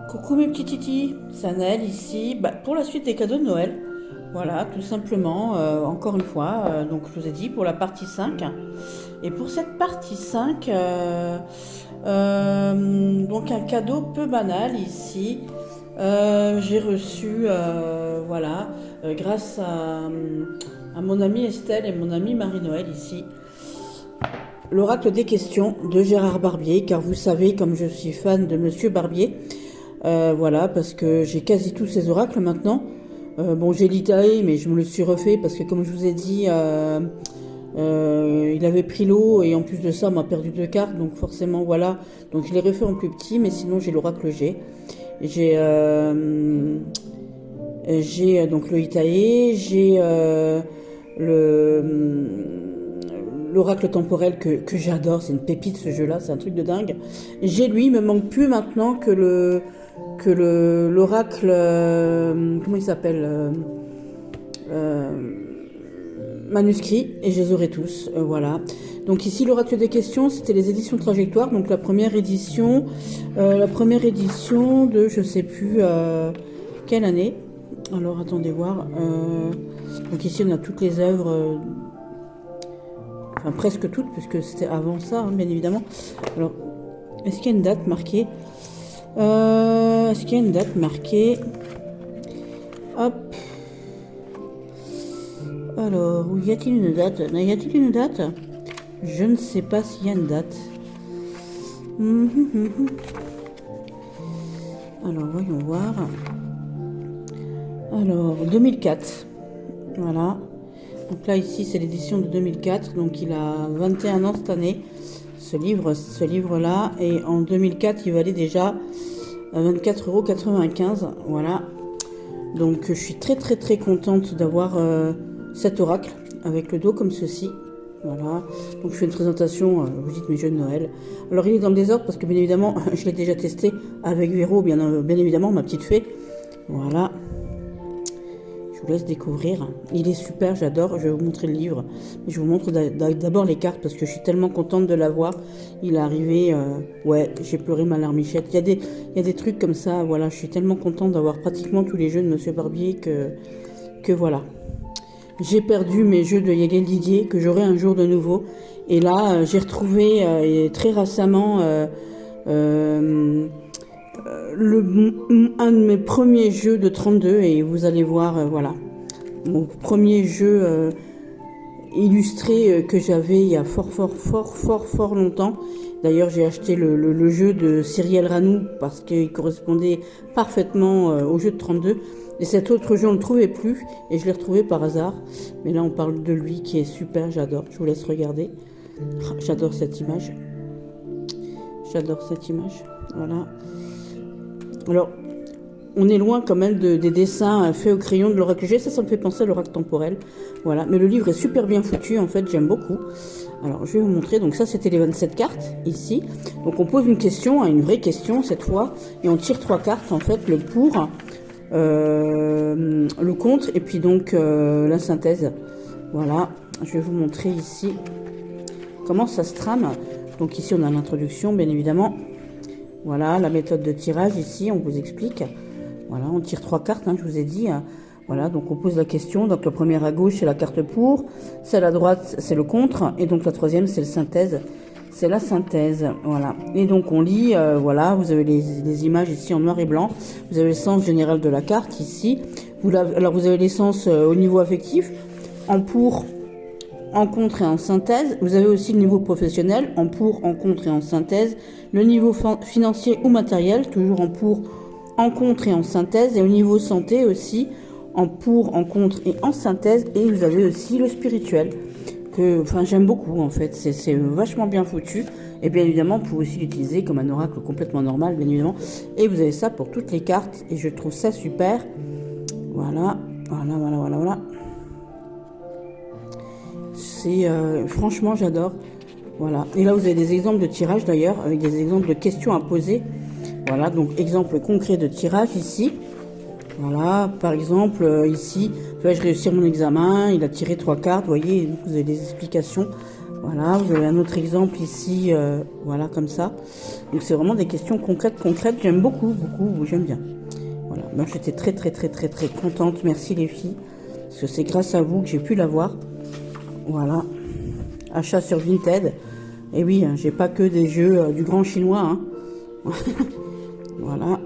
Coucou mes petits titis, c'est Anaëlle ici, pour la suite des cadeaux de Noël. Voilà, tout simplement, encore une fois, donc je vous ai dit pour la partie 5. Et pour cette partie 5, donc un cadeau peu banal ici. J'ai reçu, voilà, grâce à mon amie Estelle et mon amie Marie-Noël ici, l'oracle des questions de Gérard Barbier, car vous savez, comme je suis fan de Monsieur Barbier, voilà, parce que j'ai quasi tous ces oracles maintenant. Bon, j'ai l'Itaé, mais je me le suis refait parce que, comme je vous ai dit, il avait pris l'eau et en plus de ça, on m'a perdu 2 cartes, donc forcément, voilà. Donc je l'ai refait en plus petit, mais sinon, j'ai l'oracle G. J'ai donc le Itaé, j'ai le l'oracle temporel que j'adore, c'est une pépite ce jeu-là, c'est un truc de dingue. J'ai lui, il me manque plus maintenant que l'oracle, comment il s'appelle, manuscrit, et je les aurai tous, voilà. Donc ici l'oracle des questions, c'était les éditions Trajectoire, donc la première édition de je sais plus quelle année. Alors attendez voir. Donc ici on a toutes les œuvres, enfin presque toutes, puisque c'était avant ça, hein, bien évidemment. Alors est-ce qu'il y a une date marquée? Est-ce qu'il y a une date marquée? Hop. Alors, y a-t-il une date? Y a-t-il une date? Je ne sais pas s'il y a une date. Alors, voyons voir. Alors, 2004. Voilà. Donc là, ici, c'est l'édition de 2004. Donc, il a 21 ans cette année, ce livre-là. Et en 2004, il valait déjà 24,95 €. Voilà. Donc, je suis très, très, très contente d'avoir cet oracle avec le dos comme ceci. Voilà. Donc, je fais une présentation, vous dites mes jeux de Noël. Alors, il est dans le désordre parce que, bien évidemment, je l'ai déjà testé avec Véro, bien évidemment, ma petite fée. Voilà. Je vous laisse découvrir. Il est super, j'adore. Je vais vous montrer le livre. Mais je vous montre d'abord les cartes parce que je suis tellement contente de l'avoir. Il est arrivé, ouais, j'ai pleuré ma larmichette. Il y a des trucs comme ça, voilà. Je suis tellement contente d'avoir pratiquement tous les jeux de Monsieur Barbier que voilà. J'ai perdu mes jeux de Yael Didier que j'aurai un jour de nouveau. Et là, j'ai retrouvé très récemment un de mes premiers jeux de 32 et vous allez voir, voilà, mon premier jeu illustré que j'avais il y a fort longtemps. D'ailleurs, j'ai acheté le jeu de Cyrielle Ranou parce qu'il correspondait parfaitement au jeu de 32. Et cet autre jeu, on ne le trouvait plus et je l'ai retrouvé par hasard. Mais là, on parle de lui qui est super, j'adore. Je vous laisse regarder. J'adore cette image. J'adore cette image. Voilà. Alors, on est loin quand même des dessins faits au crayon de l'oracle G. Ça me fait penser à l'oracle temporel. Voilà. Mais le livre est super bien foutu, en fait, j'aime beaucoup. Alors, je vais vous montrer. Donc ça, c'était les 27 cartes, ici. Donc, on pose une question, une vraie question, cette fois. Et on tire 3 cartes, en fait, le pour, le contre, et puis donc la synthèse. Voilà. Je vais vous montrer ici comment ça se trame. Donc ici, on a l'introduction, bien évidemment. Voilà, la méthode de tirage ici, on vous explique. Voilà, on tire 3 cartes, hein, je vous ai dit. Voilà, donc on pose la question. Donc la première à gauche, c'est la carte pour. Celle à droite, c'est le contre. Et donc la troisième, c'est le synthèse. C'est la synthèse, voilà. Et donc on lit, voilà, vous avez les images ici en noir et blanc. Vous avez le sens général de la carte ici. Alors vous avez les sens au niveau affectif, en pour, en contre et en synthèse. Vous avez aussi le niveau professionnel, en pour, en contre et en synthèse. Le niveau financier ou matériel, toujours en pour, en contre et en synthèse. Et au niveau santé aussi, en pour, en contre et en synthèse. Et vous avez aussi le spirituel, que j'aime beaucoup en fait. C'est vachement bien foutu. Et bien évidemment, vous pouvez aussi l'utiliser comme un oracle complètement normal, bien évidemment. Et vous avez ça pour toutes les cartes. Et je trouve ça super. Voilà, voilà. C'est franchement, j'adore. Voilà. Et là, vous avez des exemples de tirage d'ailleurs, avec des exemples de questions à poser. Voilà, donc exemple concret de tirage ici. Voilà, par exemple, ici, vais-je réussir mon examen? Il a tiré 3 cartes, vous voyez, vous avez des explications Voilà, vous avez un autre exemple ici, voilà, comme ça. Donc c'est vraiment des questions concrètes. J'aime beaucoup, j'aime bien. Voilà, moi j'étais très contente. Merci les filles, parce que c'est grâce à vous que j'ai pu l'avoir. Voilà, achat sur Vinted. Et oui, j'ai pas que des jeux du grand chinois. Hein. Voilà.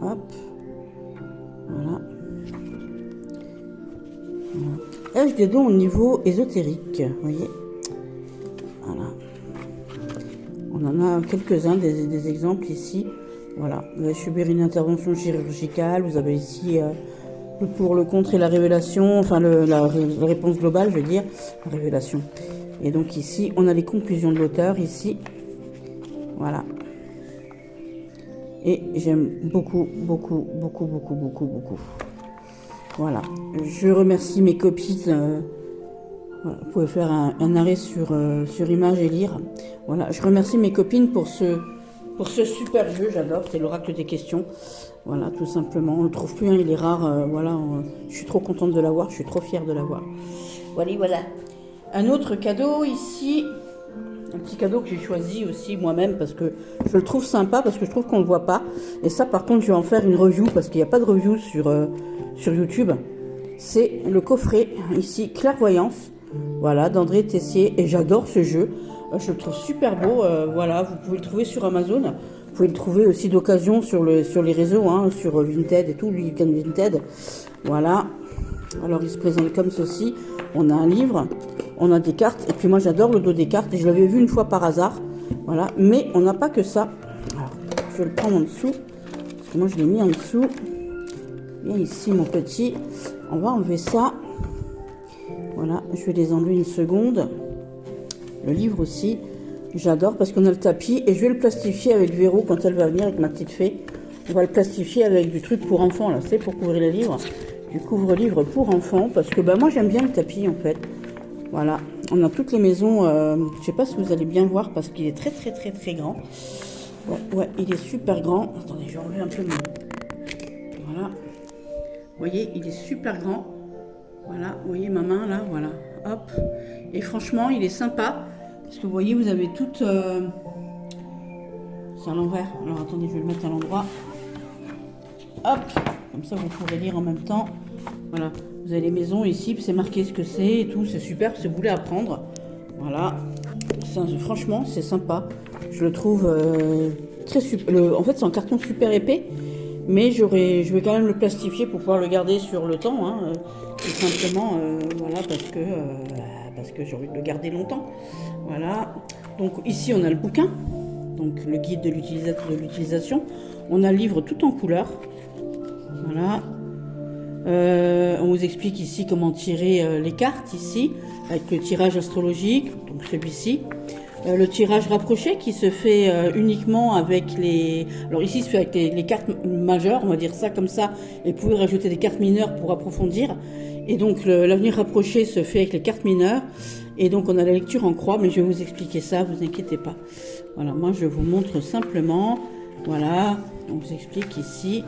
Hop. Voilà. H des dons au niveau ésotérique, vous voyez. Voilà. On en a quelques-uns, des exemples ici. Voilà. Vous allez subir une intervention chirurgicale. Vous avez ici le pour, le contre et la révélation. Enfin, la réponse globale, je veux dire. La révélation. Et donc ici, on a les conclusions de l'auteur, ici. Voilà. Et j'aime beaucoup. Voilà. Je remercie mes copines. Voilà. Vous pouvez faire un arrêt sur image et lire. Voilà. Je remercie mes copines pour ce super jeu. J'adore. C'est l'oracle des questions. Voilà, tout simplement. On ne le trouve plus. Hein, il est rare. Voilà. Je suis trop contente de l'avoir. Je suis trop fière de l'avoir. Voilà. Un autre cadeau ici. Un petit cadeau que j'ai choisi aussi moi-même parce que je le trouve sympa, parce que je trouve qu'on ne le voit pas. Et ça, par contre, je vais en faire une review parce qu'il n'y a pas de review sur YouTube. C'est le coffret, ici, Clairvoyance, voilà, d'André Tessier. Et j'adore ce jeu. Je le trouve super beau. Voilà, vous pouvez le trouver sur Amazon. Vous pouvez le trouver aussi d'occasion sur les réseaux, hein, sur Vinted et tout, lui, Vinted. Voilà. Alors, il se présente comme ceci. On a un livre. On a des cartes, et puis moi j'adore le dos des cartes, et je l'avais vu une fois par hasard, voilà, mais on n'a pas que ça. Alors, je vais le prendre en dessous, parce que moi je l'ai mis en dessous. Viens ici mon petit, on va enlever ça. Voilà, je vais les enlever une seconde. Le livre aussi, j'adore, parce qu'on a le tapis, et je vais le plastifier avec Véro quand elle va venir avec ma petite fée. On va le plastifier avec du truc pour enfants, là, c'est pour couvrir les livres, du couvre-livre pour enfants, parce que bah, moi j'aime bien le tapis en fait. Voilà, on a toutes les maisons, je sais pas si vous allez bien voir parce qu'il est très grand. Ouais, il est super grand. Attendez, je vais enlever un peu mon... Voilà. Vous voyez, il est super grand. Voilà, vous voyez ma main là, voilà. Hop. Et franchement, il est sympa. Parce que vous voyez, vous avez toutes... C'est à l'envers. Alors attendez, je vais le mettre à l'endroit. Hop. Comme ça, vous pourrez lire en même temps. Voilà. Vous avez les maisons ici, c'est marqué ce que c'est et tout, c'est super, si vous voulez apprendre. Voilà, franchement, c'est sympa. Je le trouve très super. En fait, c'est un carton super épais, mais je vais quand même le plastifier pour pouvoir le garder sur le temps. Hein, tout simplement, voilà, parce que j'ai envie de le garder longtemps. Voilà. Donc ici, on a le bouquin, donc le guide de l'utilisation. On a le livre tout en couleur. Voilà. On vous explique ici comment tirer les cartes ici avec le tirage astrologique, donc celui-ci, le tirage rapproché qui se fait uniquement avec alors ici il se fait avec les cartes majeures, on va dire ça comme ça, et vous pouvez rajouter des cartes mineures pour approfondir. Et donc l'avenir rapproché se fait avec les cartes mineures, et donc on a la lecture en croix, mais je vais vous expliquer ça, vous inquiétez pas. Voilà, moi je vous montre simplement. Voilà, on vous explique ici.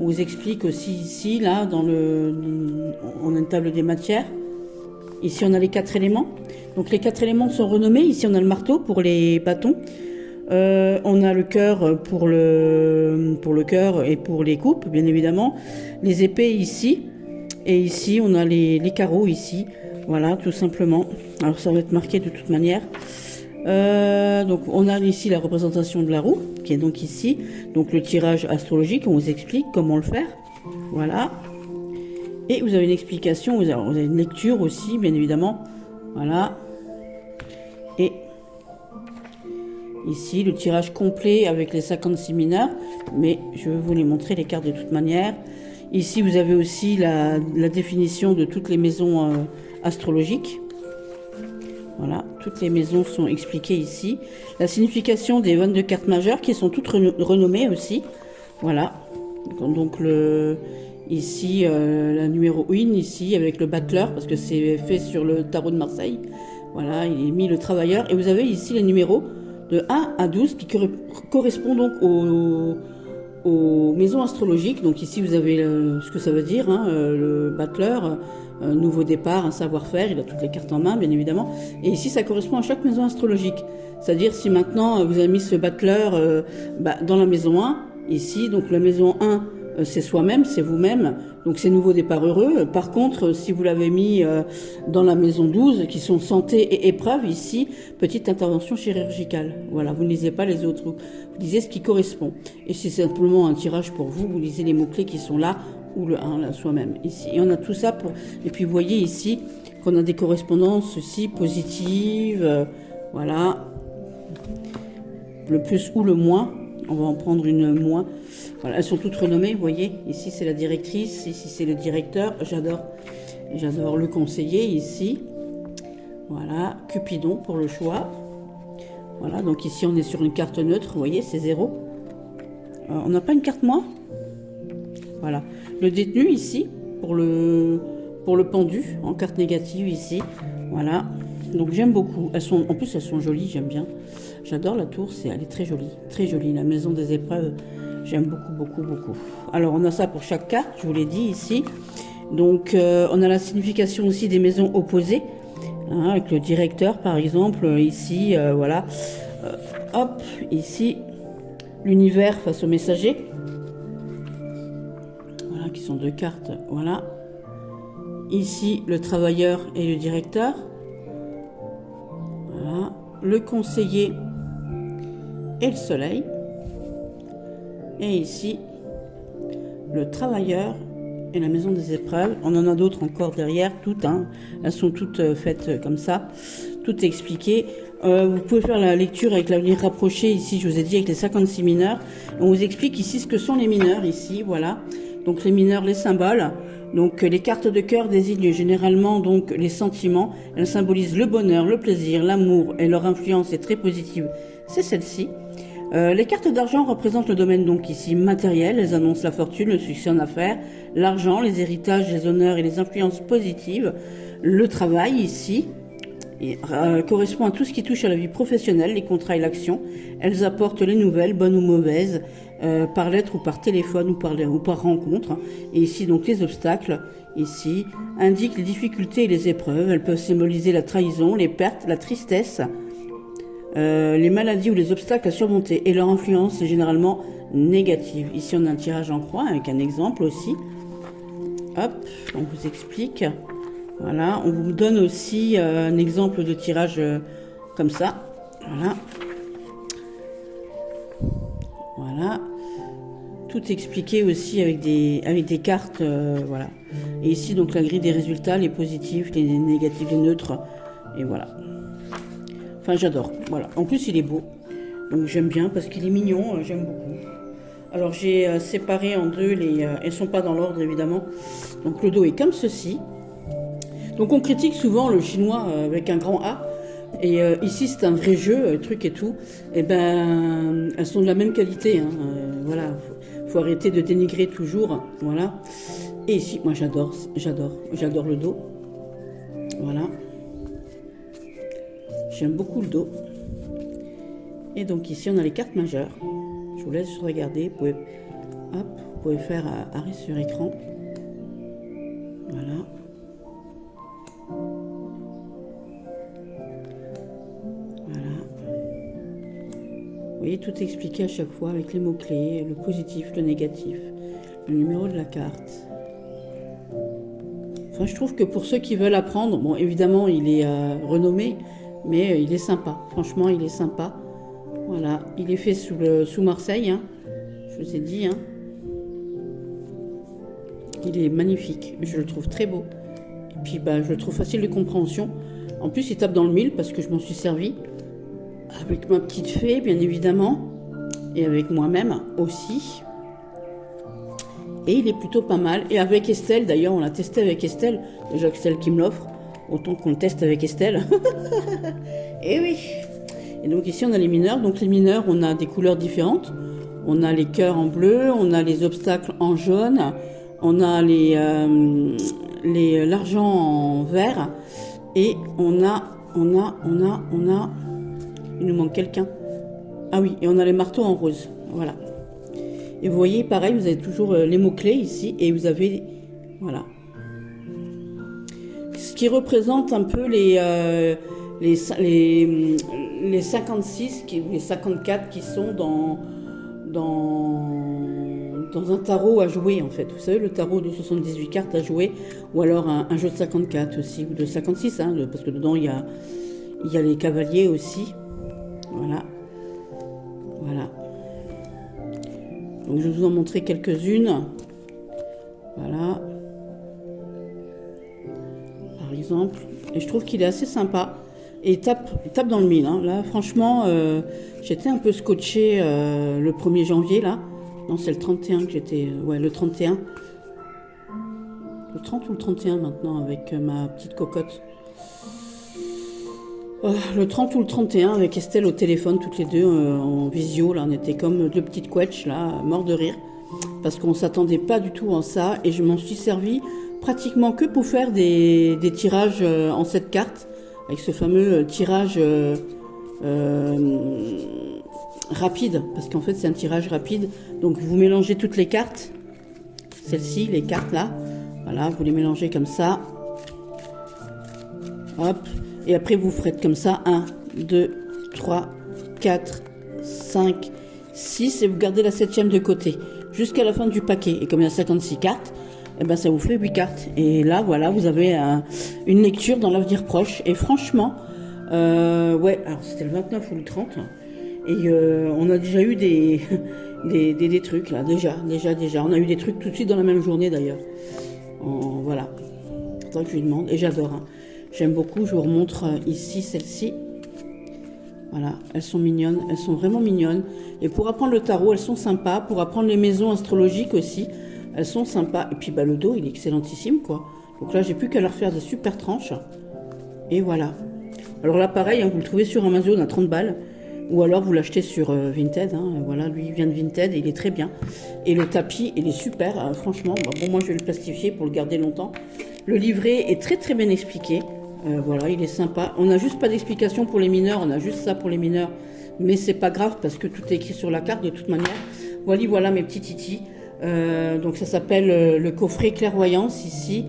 On vous explique aussi ici, là, on a une table des matières. Ici, on a les 4 éléments. Donc, les 4 éléments sont renommés. Ici, on a le marteau pour les bâtons. On a le cœur pour le cœur et pour les coupes, bien évidemment. Les épées ici. Et ici, on a les carreaux ici. Voilà, tout simplement. Alors, ça va être marqué de toute manière. Donc on a ici la représentation de la roue qui est donc ici, donc le tirage astrologique, on vous explique comment le faire, voilà, et vous avez une explication, vous avez une lecture aussi bien évidemment, voilà, et ici le tirage complet avec les 56 mineurs, mais je vais vous les montrer les cartes de toute manière. Ici vous avez aussi la définition de toutes les maisons astrologiques. Voilà, toutes les maisons sont expliquées ici. La signification des 22 cartes majeures qui sont toutes renommées aussi. Voilà. Donc ici la numéro 1 ici avec le battleur parce que c'est fait sur le tarot de Marseille. Voilà, il est mis le travailleur. Et vous avez ici les numéros de 1 à 12 qui correspondent donc aux maisons astrologiques. Donc ici, vous avez ce que ça veut dire, hein, le battleur, nouveau départ, un savoir-faire, il a toutes les cartes en main, bien évidemment. Et ici, ça correspond à chaque maison astrologique. C'est-à-dire, si maintenant, vous avez mis ce battleur dans la maison 1, ici, donc la maison 1, c'est soi-même, c'est vous-même, donc c'est nouveau départ heureux. Par contre, si vous l'avez mis dans la maison 12, qui sont santé et épreuve, ici, petite intervention chirurgicale. Voilà, vous ne lisez pas les autres, vous lisez ce qui correspond. Et si c'est simplement un tirage pour vous, vous lisez les mots-clés qui sont là, ou le 1, là, soi-même, ici. Et on a tout ça pour... Et puis vous voyez ici qu'on a des correspondances aussi positives, voilà, le plus ou le moins. On va en prendre une moins. Voilà, elles sont toutes renommées, vous voyez. Ici, c'est la directrice, ici, c'est le directeur. J'adore le conseiller, ici. Voilà, Cupidon pour le choix. Voilà, donc ici, on est sur une carte neutre, vous voyez, c'est 0. On n'a pas une carte moins. Voilà. Le détenu, ici, pour le pendu, en carte négative, ici. Voilà. Donc, j'aime beaucoup. En plus, elles sont jolies, j'aime bien. J'adore la tour, elle est très jolie. Très jolie, la maison des épreuves. J'aime beaucoup, beaucoup, beaucoup. Alors, on a ça pour chaque carte, je vous l'ai dit ici. Donc, on a la signification aussi des maisons opposées. Hein, avec le directeur, par exemple, ici, voilà. Hop, ici, l'univers face au messager. Voilà, qui sont 2 cartes, voilà. Ici, le travailleur et le directeur. Voilà. Le conseiller et le soleil. Et ici, le travailleur et la maison des épreuves. On en a d'autres encore derrière, toutes. Hein. Elles sont toutes faites comme ça. Tout est expliqué. Vous pouvez faire la lecture avec l'avenir rapproché. Ici, je vous ai dit, avec les 56 mineurs. On vous explique ici ce que sont les mineurs, ici, voilà. Donc, les mineurs, les symboles. Donc, les cartes de cœur désignent généralement donc les sentiments. Elles symbolisent le bonheur, le plaisir, l'amour, et leur influence est très positive. C'est celle-ci. Les cartes d'argent représentent le domaine donc ici matériel, elles annoncent la fortune, le succès en affaires, l'argent, les héritages, les honneurs et les influences positives. Le travail ici correspond à tout ce qui touche à la vie professionnelle, les contrats et l'action. Elles apportent les nouvelles, bonnes ou mauvaises, par lettre ou par téléphone ou par rencontre. Et ici donc les obstacles, ici, indiquent les difficultés et les épreuves. Elles peuvent symboliser la trahison, les pertes, la tristesse, les maladies ou les obstacles à surmonter, et leur influence est généralement négative. Ici on a un tirage en croix avec un exemple aussi. Hop, on vous explique. Voilà, on vous donne aussi un exemple de tirage comme ça. Voilà. Voilà. Tout expliqué aussi avec des cartes. Voilà. Et ici donc la grille des résultats, les positifs, les négatifs, les neutres. Et voilà. Enfin, j'adore. Voilà. En plus, il est beau. Donc, j'aime bien parce qu'il est mignon. J'aime beaucoup. Alors, j'ai séparé en deux les... elles sont pas dans l'ordre, évidemment. Donc, le dos est comme ceci. Donc, on critique souvent le chinois avec un grand A. Et ici, c'est un vrai jeu, truc et tout. Et ben, elles sont de la même qualité. Hein. Voilà. Faut arrêter de dénigrer toujours. Voilà. Et ici, moi, j'adore le dos. Voilà. J'aime beaucoup le dos. Et donc ici, on a les cartes majeures. Je vous laisse regarder. Vous pouvez faire arrêt sur écran. Voilà. Voilà. Vous voyez, tout est expliqué à chaque fois avec les mots-clés, le positif, le négatif, le numéro de la carte. Enfin, je trouve que pour ceux qui veulent apprendre, bon, évidemment, il est renommé, mais il est sympa. Franchement, il est sympa. Voilà, il est fait sous Marseille, hein. Je vous ai dit. Hein. Il est magnifique. Je le trouve très beau. Et puis, je le trouve facile de compréhension. En plus, il tape dans le mille parce que je m'en suis servi. Avec ma petite fée, bien évidemment. Et avec moi-même aussi. Et il est plutôt pas mal. Et avec Estelle, d'ailleurs, on l'a testé avec Estelle. Déjà que c'est elle qui me l'offre. Autant qu'on le teste avec Estelle. Et oui. Et donc ici, on a les mineurs. Donc les mineurs, on a des couleurs différentes. On a les cœurs en bleu, on a les obstacles en jaune, on a l'argent en vert. Et on a... Il nous manque quelqu'un. Ah oui, et on a les marteaux en rose. Voilà. Et vous voyez, pareil, vous avez toujours les mots-clés ici. Et vous avez... Voilà. Ce qui représente un peu les 56, les 54 qui sont dans un tarot à jouer, en fait. Vous savez, le tarot de 78 cartes à jouer, ou alors un jeu de 54 aussi, ou de 56, hein, parce que dedans, il y a les cavaliers aussi. Voilà. Voilà. Donc, je vais vous en montrer quelques-unes. Voilà. Par exemple. Et je trouve qu'il est assez sympa. Et il tape dans le mille. Hein. Là, franchement, j'étais un peu scotché le 1er janvier, là. Non, c'est le 31 que j'étais... ouais, le 31. Le 30 ou le 31 maintenant, avec ma petite cocotte. Le 30 ou le 31, avec Estelle au téléphone, toutes les deux, en visio. Là, on était comme deux petites couettes, là, morts de rire. Parce qu'on ne s'attendait pas du tout en ça. Et je m'en suis servi pratiquement que pour faire des tirages en 7 cartes. Avec ce fameux tirage rapide, parce qu'en fait c'est un tirage rapide, donc vous mélangez toutes les cartes, celles-ci, les cartes là, voilà, vous les mélangez comme ça, hop, et après vous faites comme ça, 1, 2, 3, 4, 5, 6, et vous gardez la 7e de côté, jusqu'à la fin du paquet, et comme il y a 56 cartes, et ben ça vous fait 8 cartes, et là voilà, vous avez une lecture dans l'avenir proche, et franchement, ouais, alors c'était le 29 ou le 30, et on a déjà eu des trucs là, déjà. On a eu des trucs tout de suite dans la même journée d'ailleurs. Voilà. Attends que je lui demande. Et j'adore. Hein. J'aime beaucoup. Je vous remontre ici celle-ci. Voilà. Elles sont mignonnes. Elles sont vraiment mignonnes. Et pour apprendre le tarot, elles sont sympas. Pour apprendre les maisons astrologiques aussi, elles sont sympas. Et puis bah, le dos, il est excellentissime quoi. Donc là, j'ai plus qu'à leur faire des super tranches. Et voilà. Alors là, pareil, hein, vous le trouvez sur Amazon à 30 balles. Ou alors vous l'achetez sur Vinted, hein. Voilà, lui il vient de Vinted et il est très bien. Et le tapis, il est super, franchement. Bon, moi je vais le plastifier pour le garder longtemps. Le livret est très très bien expliqué. Voilà, il est sympa. On n'a juste pas d'explication pour les mineurs, on a juste ça pour les mineurs. Mais c'est pas grave parce que tout est écrit sur la carte de toute manière. Voilà mes petits titis. Donc ça s'appelle le coffret clairvoyance ici,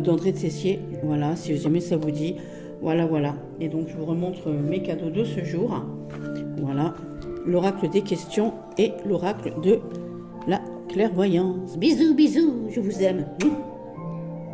d'André Tessier. Voilà, si jamais ça vous dit. Voilà. Et donc, je vous remontre mes cadeaux de ce jour. Voilà. L'oracle des questions et l'oracle de la clairvoyance. Bisous, je vous aime.